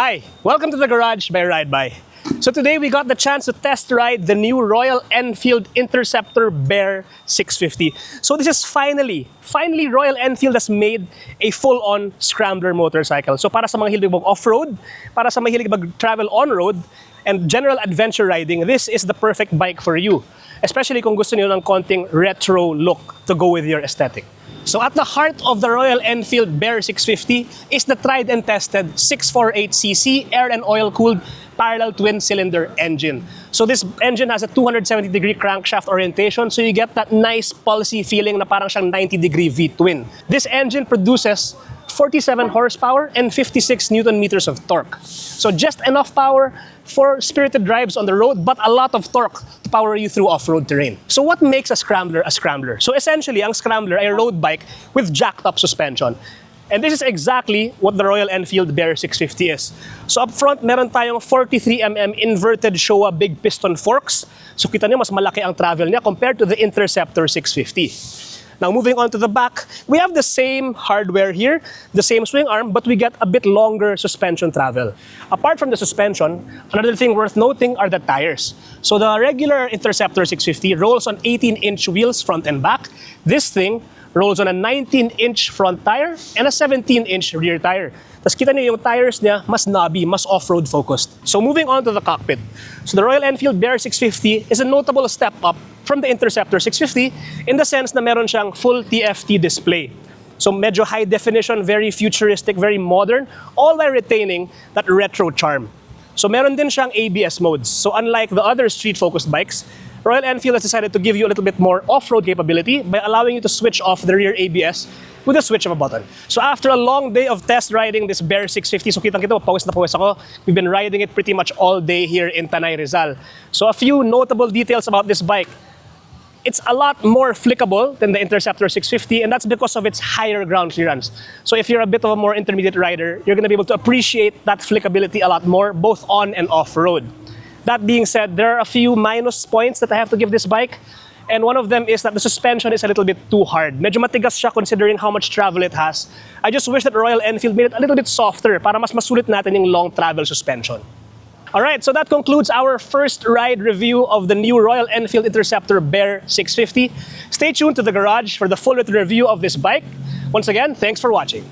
Hi, welcome to the garage by Ride By. So today we got the chance to test ride the new Royal Enfield Interceptor Bear 650. So this is finally Royal Enfield has made a full-on scrambler motorcycle. So para sa mga hilig mag-off-road, para sa mga hilig mag-travel on-road, and general adventure riding, this is the perfect bike for you. Especially kung gusto niyo ng konting retro look to go with your aesthetic. So at the heart of the Royal Enfield Bear 650 is the tried and tested 648cc air and oil cooled parallel twin cylinder engine. So this engine has a 270-degree crankshaft orientation, so you get that nice pulsy feeling na parang siyang 90-degree V-twin. This engine produces 47 horsepower and 56 Newton meters of torque. So just enough power for spirited drives on the road, but a lot of torque to power you through off-road terrain. So what makes a scrambler a scrambler? So essentially, ang scrambler ay a road bike with jacked-up suspension. And this is exactly what the Royal Enfield Bear 650 is. So up front, meron tayong 43mm inverted Showa big piston forks. So kita niyo, mas malaki ang travel niya compared to the Interceptor 650. Now moving on to the back, we have the same hardware here, the same swing arm, but we get a bit longer suspension travel. Apart from the suspension, another thing worth noting are the tires. So the regular Interceptor 650 rolls on 18-inch wheels front and back. This thing rolls on a 19-inch front tire and a 17-inch rear tire. Tapos kita niyo yung tires niya, mas knobby, mas off-road focused. So moving on to the cockpit. So the Royal Enfield Bear 650 is a notable step up from the Interceptor 650 in the sense na meron siyang full TFT display. So medyo high definition, very futuristic, very modern, all while retaining that retro charm. So meron din siyang ABS modes. So unlike the other street-focused bikes, Royal Enfield has decided to give you a little bit more off-road capability by allowing you to switch off the rear ABS with a switch of a button. So after a long day of test riding this Bear 650, so kitang-kita, pawis na pawis ako. We've been riding it pretty much all day here in Tanay, Rizal. So a few notable details about this bike. It's a lot more flickable than the Interceptor 650, and that's because of its higher ground clearance. So if you're a bit of a more intermediate rider, you're gonna be able to appreciate that flickability a lot more, both on and off-road. That being said, there are a few minus points that I have to give this bike, and one of them is that the suspension is a little bit too hard. Medyo matigas siya considering how much travel it has. I just wish that Royal Enfield made it a little bit softer para mas masulit natin yung long travel suspension. Alright, so that concludes our first ride review of the new Royal Enfield Interceptor Bear 650. Stay tuned to the garage for the full review of this bike. Once again, thanks for watching.